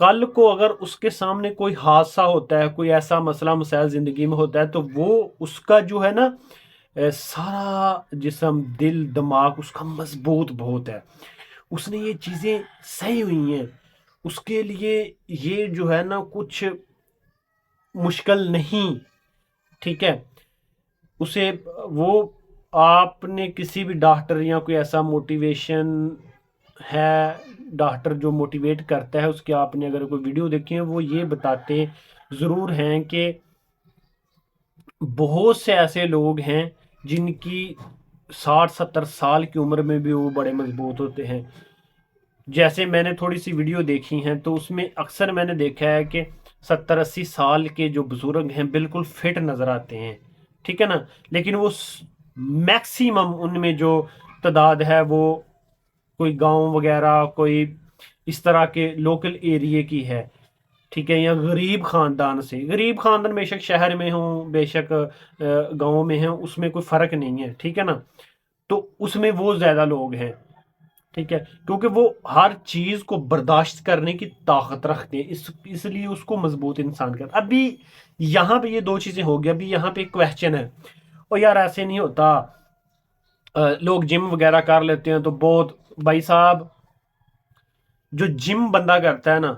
کل کو اگر اس کے سامنے کوئی حادثہ ہوتا ہے، کوئی ایسا مسئلہ مسائل زندگی میں ہوتا ہے، تو وہ اس کا جو ہے نا سارا جسم، دل، دماغ اس کا مضبوط بہت ہے، اس نے یہ چیزیں سہی ہوئی ہیں، اس کے لیے یہ جو ہے نا کچھ مشکل نہیں، ٹھیک ہے، اسے وہ آپ نے کسی بھی ڈاکٹر یا کوئی ایسا موٹیویشن ہے، ڈاکٹر جو موٹیویٹ کرتا ہے، اس کی آپ نے اگر کوئی ویڈیو دیکھی ہے، وہ یہ بتاتے ضرور ہیں کہ بہت سے ایسے لوگ ہیں جن کی 60-70 سال کی عمر میں بھی وہ بڑے مضبوط ہوتے ہیں۔ جیسے میں نے تھوڑی سی ویڈیو دیکھی ہیں تو اس میں اکثر میں نے دیکھا ہے کہ 70-80 سال کے جو بزرگ ہیں بالکل فٹ نظر آتے ہیں، ٹھیک ہے نا، لیکن وہ میکسیمم ان میں جو تعداد ہے وہ کوئی گاؤں وغیرہ، کوئی اس طرح کے لوکل ایریے کی ہے، ٹھیک ہے، یا غریب خاندان سے، غریب خاندان بے شک شہر میں ہوں، بے شک گاؤں میں ہیں، اس میں کوئی فرق نہیں ہے، ٹھیک ہے نا، تو اس میں وہ زیادہ لوگ ہیں، ٹھیک ہے، کیونکہ وہ ہر چیز کو برداشت کرنے کی طاقت رکھتے ہیں، اس لیے اس کو مضبوط انسان کرتا۔ ابھی یہاں پہ یہ دو چیزیں ہو گئی، ابھی یہاں پہ ایک کویسچن ہے، اور یار ایسے نہیں ہوتا، لوگ جم وغیرہ کر لیتے ہیں تو بہت، بھائی صاحب جو جم بندہ کرتا ہے نا،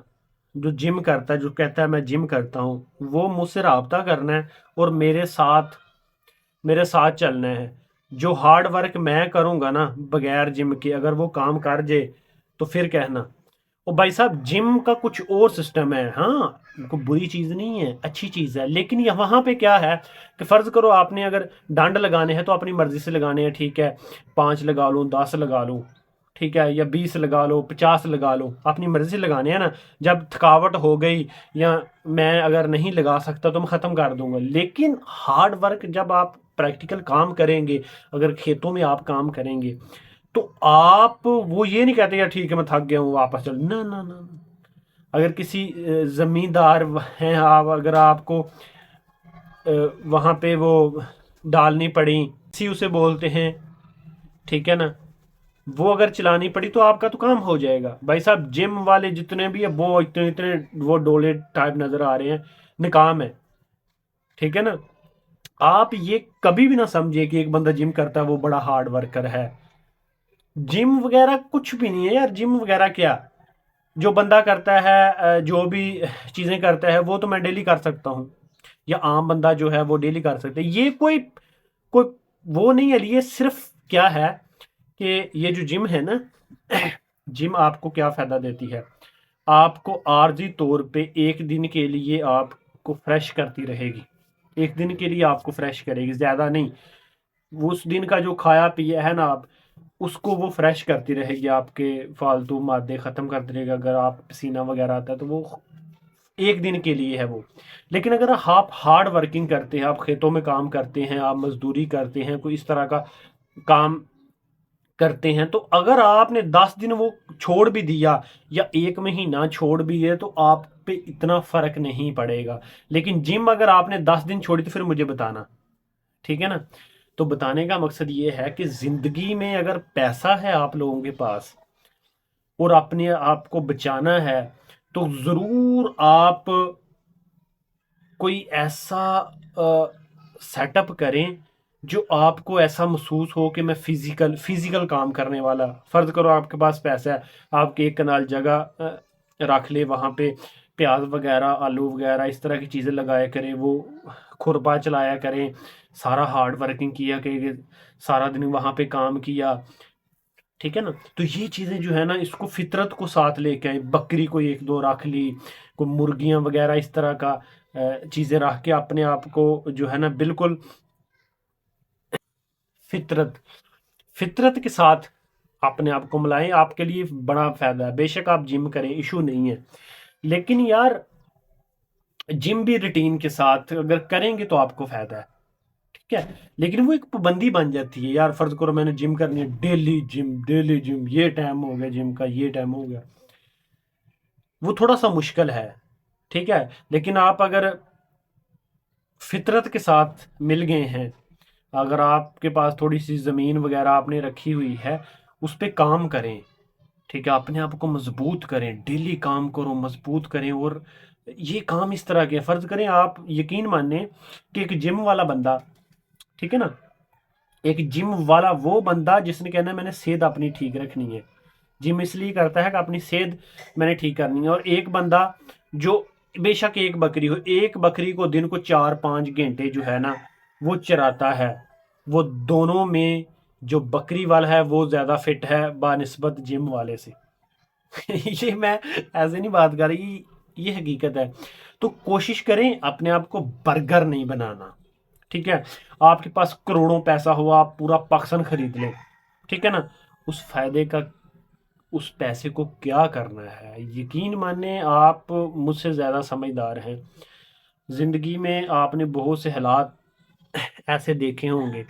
جو جم کرتا ہے، جو کہتا ہے میں جم کرتا ہوں، وہ مجھ سے رابطہ کرنا ہے اور میرے ساتھ چلنا ہے۔ جو ہارڈ ورک میں کروں گا نا بغیر جم کے، اگر وہ کام کر جائے تو پھر کہنا۔ اور بھائی صاحب جم کا کچھ اور سسٹم ہے، ہاں کوئی بری چیز نہیں ہے، اچھی چیز ہے، لیکن یہ وہاں پہ کیا ہے کہ فرض کرو آپ نے اگر ڈنڈ لگانے ہیں تو اپنی مرضی سے لگانے ہیں، ٹھیک ہے، 5 لگا لوں، 10 لگا لوں، ٹھیک ہے، یا 20 لگا لو، 50 لگا لو، اپنی مرضی سے لگانے ہیں نا، جب تھکاوٹ ہو گئی یا میں اگر نہیں لگا سکتا تو میں ختم کر دوں گا۔ لیکن ہارڈ ورک جب آپ پریکٹیکل کام کریں گے، اگر کھیتوں میں آپ کام کریں گے تو آپ وہ یہ نہیں کہتے یار ٹھیک ہے میں تھک گیا ہوں واپس چل، نہ نہ نہ، اگر کسی زمیندار ہیں آپ، اگر آپ کو وہاں پہ وہ ڈالنی پڑی، اسی اسے بولتے ہیں، ٹھیک ہے نا، وہ اگر چلانی پڑی تو آپ کا تو کام ہو جائے گا۔ بھائی صاحب جم والے جتنے بھی ہیں وہ اتنے وہ ڈولے ٹائپ نظر آ رہے ہیں، ناکام ہے، ٹھیک ہے نا۔ آپ یہ کبھی بھی نہ سمجھے کہ ایک بندہ جم کرتا ہے وہ بڑا ہارڈ ورکر ہے، جم وغیرہ کچھ بھی نہیں ہے یار، جم وغیرہ کیا، جو بندہ کرتا ہے جو بھی چیزیں کرتا ہے وہ تو میں ڈیلی کر سکتا ہوں، یا عام بندہ جو ہے وہ ڈیلی کر سکتا ہے، یہ کوئی وہ نہیں ہے، یہ صرف کیا ہے کہ یہ جو جم ہے نا، جم آپ کو کیا فائدہ دیتی ہے، آپ کو عارضی طور پہ ایک دن کے لیے آپ کو فریش کرتی رہے گی، ایک دن کے لیے آپ کو فریش کرے گی، زیادہ نہیں، وہ اس دن کا جو کھایا پیا ہے نا آپ، اس کو وہ فریش کرتی رہے گی، آپ کے فالتو مادے ختم کرتی رہے گا، اگر آپ پسینہ وغیرہ آتا ہے تو وہ ایک دن کے لیے ہے وہ۔ لیکن اگر آپ ہارڈ ورکنگ کرتے ہیں، آپ کھیتوں میں کام کرتے ہیں، آپ مزدوری کرتے ہیں، کوئی اس طرح کا کام کرتے ہیں، تو اگر آپ نے 10 دن وہ چھوڑ بھی دیا یا 1 مہینہ چھوڑ بھی دیا تو آپ پہ اتنا فرق نہیں پڑے گا، لیکن جم اگر آپ نے 10 دن چھوڑی تو پھر مجھے بتانا، ٹھیک ہے نا۔ تو بتانے کا مقصد یہ ہے کہ زندگی میں اگر پیسہ ہے آپ لوگوں کے پاس اور اپنے آپ کو بچانا ہے تو ضرور آپ کوئی ایسا سیٹ اپ کریں جو آپ کو ایسا محسوس ہو کہ میں فزیکل کام کرنے والا، فرض کرو آپ کے پاس پیسہ ہے، آپ کے 1 کنال جگہ رکھ لے، وہاں پہ پیاز وغیرہ، آلو وغیرہ اس طرح کی چیزیں لگایا کریں، وہ کھرپا چلایا کریں، سارا ہارڈ ورکنگ کیا کہ سارا دن وہاں پہ کام کیا، ٹھیک ہے نا۔ تو یہ چیزیں جو ہے نا اس کو فطرت کو ساتھ لے کے آئیں، بکری کو 1-2 رکھ لی، کوئی مرغیاں وغیرہ اس طرح کا چیزیں رکھ کے اپنے آپ کو جو ہے نا بالکل فطرت کے ساتھ اپنے آپ کو ملائیں، آپ کے لیے بڑا فائدہ ہے، بے شک آپ جم کریں، ایشو نہیں ہے، لیکن یار جم بھی روٹین کے ساتھ اگر کریں گے تو آپ کو فائدہ ہے، ٹھیک ہے، لیکن وہ ایک پابندی بن جاتی ہے، یار فرض کرو میں نے جم کرنی ہے، ڈیلی جم، یہ ٹائم ہو گیا جم کا، یہ ٹائم ہو گیا، وہ تھوڑا سا مشکل ہے، ٹھیک ہے، لیکن آپ اگر فطرت کے ساتھ مل گئے ہیں، اگر آپ کے پاس تھوڑی سی زمین وغیرہ آپ نے رکھی ہوئی ہے، اس پہ کام کریں، ٹھیک ہے، اپنے آپ کو مضبوط کریں، ڈیلی کام کرو، مضبوط کریں. اور یہ کام اس طرح کے فرض کریں، آپ یقین مانیں کہ ایک جم والا بندہ، ٹھیک ہے نا، ایک جم والا وہ بندہ جس نے کہنا ہے میں نے صحت اپنی ٹھیک رکھنی ہے، جم اس لیے کرتا ہے کہ اپنی صحت میں نے ٹھیک کرنی ہے. اور ایک بندہ جو بے شک ایک بکری ہو، ایک بکری کو دن کو 4-5 گھنٹے جو ہے نا وہ چراتا ہے، وہ دونوں میں جو بکری والا ہے وہ زیادہ فٹ ہے بہ جم والے سے. یہ میں ایسے نہیں بات کر رہی، یہ حقیقت ہے. تو کوشش کریں اپنے آپ کو برگر نہیں بنانا. ٹھیک ہے، آپ کے پاس کروڑوں پیسہ ہو، آپ پورا پاکستان خرید لیں، ٹھیک ہے نا، اس فائدے کا اس پیسے کو کیا کرنا ہے؟ یقین مانیں آپ مجھ سے زیادہ سمجھدار ہیں. زندگی میں آپ نے بہت سے حالات ایسے دیکھے ہوں گے،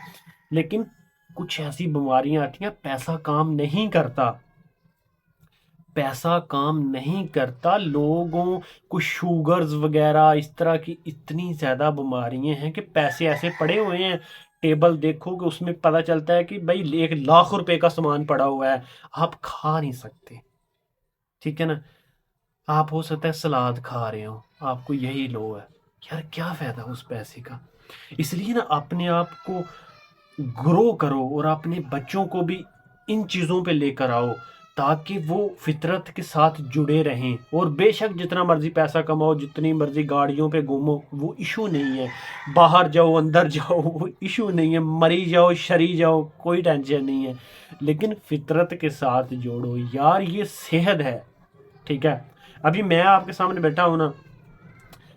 لیکن کچھ ایسی بیماریاں آتی ہیں، پیسہ کام نہیں کرتا، پیسہ کام نہیں کرتا. لوگوں کو شوگرز وغیرہ اس طرح کی اتنی زیادہ بیماریاں ہیں کہ پیسے ایسے پڑے ہوئے ہیں، ٹیبل دیکھو کہ اس میں پتہ چلتا ہے کہ بھائی 1 لاکھ روپے کا سامان پڑا ہوا ہے، آپ کھا نہیں سکتے. ٹھیک ہے نا، آپ ہو سکتا ہے سلاد کھا رہے ہو، آپ کو یہی لو ہے، یار کیا فائدہ اس پیسے کا؟ اس لیے نا اپنے آپ کو گرو کرو اور اپنے بچوں کو بھی ان چیزوں پہ لے کر آؤ تاکہ وہ فطرت کے ساتھ جڑے رہیں. اور بے شک جتنا مرضی پیسہ کماؤ، جتنی مرضی گاڑیوں پہ گھومو، وہ ایشو نہیں ہے. باہر جاؤ اندر جاؤ، وہ ایشو نہیں ہے. مری جاؤ شری جاؤ، کوئی ٹینشن نہیں ہے، لیکن فطرت کے ساتھ جوڑو یار، یہ صحت ہے. ٹھیک ہے، ابھی میں آپ کے سامنے بیٹھا ہوں نا،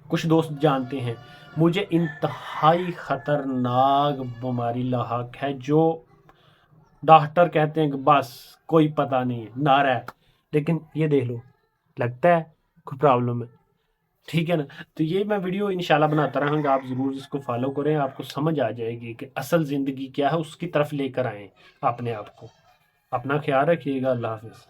کچھ دوست جانتے ہیں مجھے انتہائی خطرناک بیماری لاحق ہے، جو ڈاکٹر کہتے ہیں کہ بس کوئی پتہ نہیں ہے، نعرہ ہے، لیکن یہ دیکھ لو لگتا ہے کوئی پرابلم ہے. ٹھیک ہے نا، تو یہ میں ویڈیو انشاءاللہ بناتا رہوں گا، آپ ضرور اس کو فالو کریں، آپ کو سمجھ آ جائے گی کہ اصل زندگی کیا ہے، اس کی طرف لے کر آئیں اپنے آپ کو. اپنا خیال رکھیے گا، اللہ حافظ.